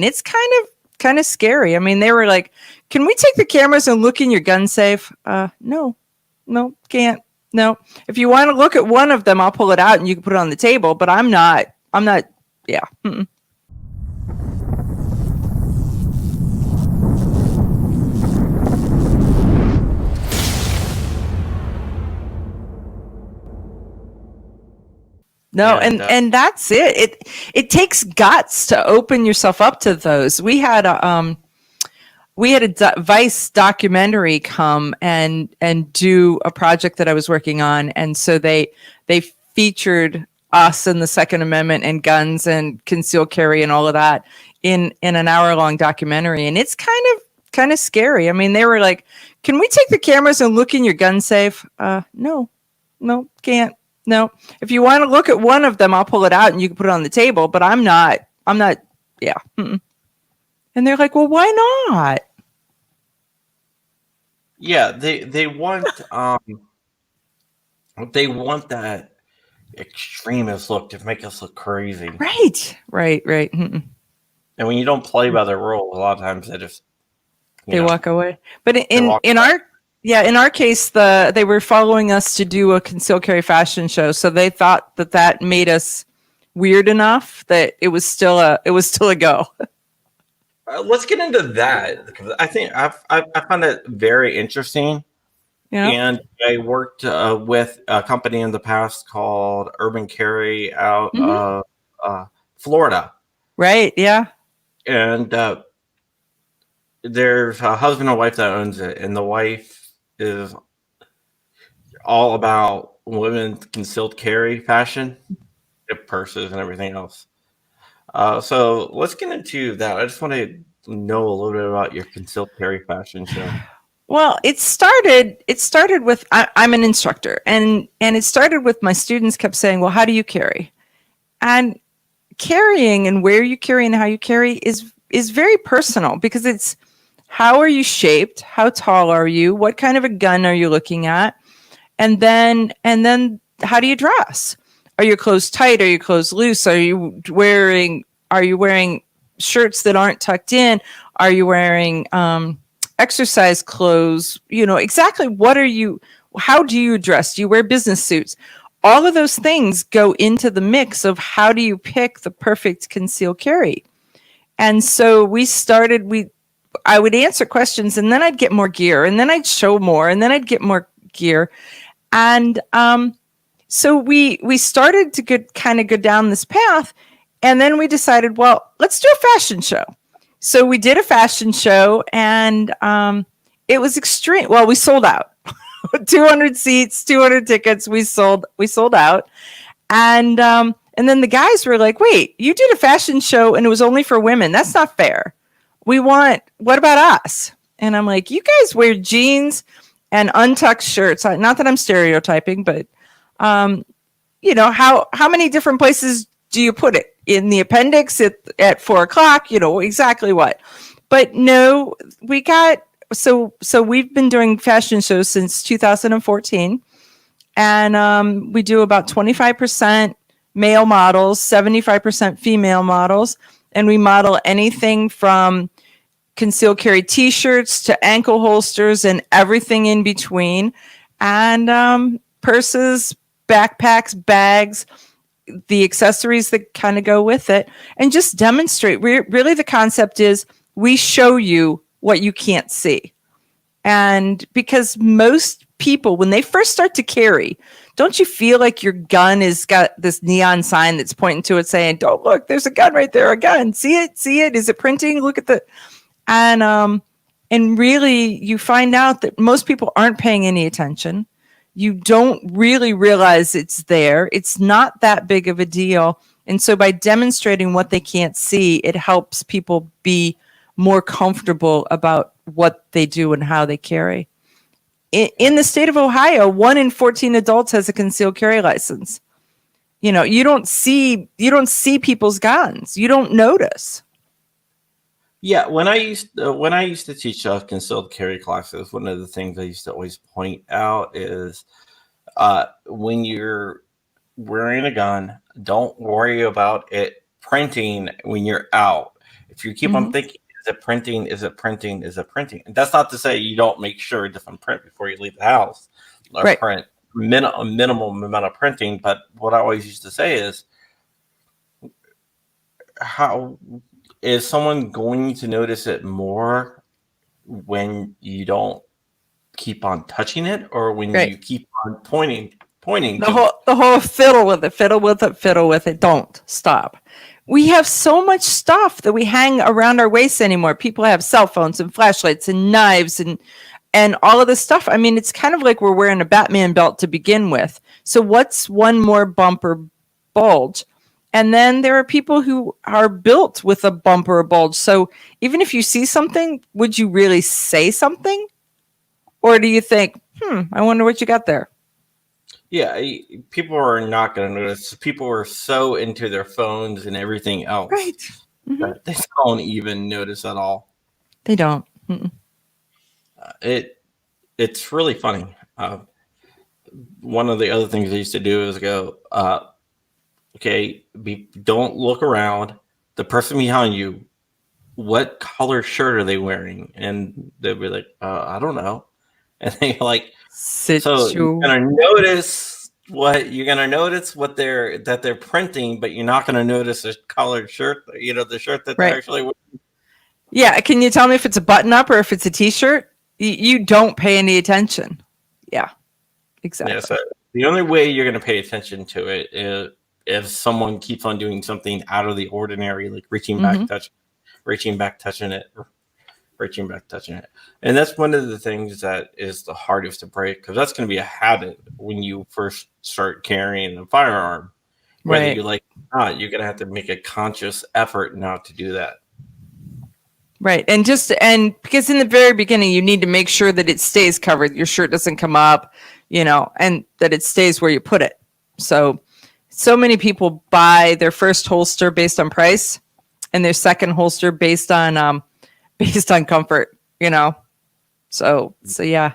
it's kind of scary. I mean, they were like, "Can we take the cameras and look in your gun safe?" No, can't. No. If you want to look at one of them, I'll pull it out and you can put it on the table. But I'm not. Yeah. Mm-mm. No, and that's it. It takes guts to open yourself up to those. We had a Vice documentary come and do a project that I was working on, and so they featured us and the Second Amendment and guns and concealed carry and all of that in an hour-long documentary, and it's kind of scary. I mean, they were like, "Can we take the cameras and look in your gun safe?" No, can't. No. If you want to look at one of them, I'll pull it out and you can put it on the table. But I'm not. Yeah. Mm-mm. And they're like, "Well, why not?" Yeah, they want they want that extremist look to make us look crazy. Right. Mm-mm. And when you don't play by the rules, a lot of times they walk away. But in our case, they were following us to do a concealed carry fashion show, so they thought that made us weird enough that it was still a go. Let's get into that, because I think I found it very interesting. Yeah. And I worked with a company in the past called Urban Carry out of Florida. Right. Yeah. And there's a husband and wife that owns it, and the wife is all about women's concealed carry fashion, purses and everything else. So let's get into that. I just want to know a little bit about your concealed carry fashion show. Well, it started with I'm an instructor, and it started with my students kept saying, "Well, how do you carry?" And carrying and where you carry and how you carry is very personal, because it's how are you shaped, how tall are you, what kind of a gun are you looking at, and then how do you dress? Are your clothes tight? Are your clothes loose? Are you wearing shirts that aren't tucked in? Are you wearing exercise clothes? Exactly what are you? How do you dress? Do you wear business suits? All of those things go into the mix of how do you pick the perfect concealed carry. And so I would answer questions, and then I'd get more gear, and then I'd show more, and then I'd get more gear. And so we started to go down this path, and then we decided, well, let's do a fashion show. So we did a fashion show, and it was extreme. Well, we sold out. 200 seats, 200 tickets. We sold out. And then the guys were like, "Wait, you did a fashion show and it was only for women. That's not fair. What about us?" And I'm like, "You guys wear jeans and untucked shirts." Not that I'm stereotyping, but how many different places do you put it? In the appendix at 4:00, exactly what. But no, we got, so we've been doing fashion shows since 2014. And we do about 25% male models, 75% female models. And we model anything from concealed carry t-shirts to ankle holsters and everything in between. And purses, backpacks, bags, the accessories that kind of go with it, and just demonstrate. Really, the concept is we show you what you can't see. And because most people, when they first start to carry, don't you feel like your gun has got this neon sign that's pointing to it saying, "Don't look, there's a gun right there, a gun. See it? Is it printing? Look at the..." And really, you find out that most people aren't paying any attention. You don't really realize it's there. It's not that big of a deal. And so by demonstrating what they can't see, it helps people be more comfortable about what they do and how they carry. In the state of Ohio, 1 in 14 adults has a concealed carry license. You don't see people's guns. You don't notice. Yeah, when I used to teach concealed carry classes, one of the things I used to always point out is when you're wearing a gun, don't worry about it printing when you're out. If you keep on thinking, is it printing? Is it printing? Is it printing? And that's not to say you don't make sure it doesn't print before you leave the house, or Right. print a minimum amount of printing. But what I always used to say is, how is someone going to notice it more when you don't keep on touching it, or when Right. you keep on pointing The whole fiddle with it. Don't stop. We have so much stuff that we hang around our waist anymore. People have cell phones and flashlights and knives and all of this stuff. I mean, it's kind of like we're wearing a Batman belt to begin with. So what's one more bump or bulge? And then there are people who are built with a bump or a bulge. So even if you see something, would you really say something? Or do you think, I wonder what you got there? Yeah, people are not going to notice. People are so into their phones and everything else, Right. that they don't even notice at all. They don't. It's really funny. One of the other things I used to do is go, okay, don't look around. The person behind you, what color shirt are they wearing? And they'll be like, I don't know. And they're like, so you're gonna notice what they're printing, but you're not gonna notice a colored shirt, the shirt that they're actually wearing. Yeah, can you tell me if it's a button up or if it's a t-shirt? You don't pay any attention. Yeah, exactly. Yeah, so the only way you're gonna pay attention to it is if someone keeps on doing something out of the ordinary, like reaching back, touching it. And that's one of the things that is the hardest to break, because that's going to be a habit when you first start carrying a firearm. Whether you like it or not, you're going to have to make a conscious effort not to do that. Right. And because in the very beginning, you need to make sure that it stays covered. Your shirt doesn't come up, and that it stays where you put it. So many people buy their first holster based on price and their second holster based on comfort, So yeah,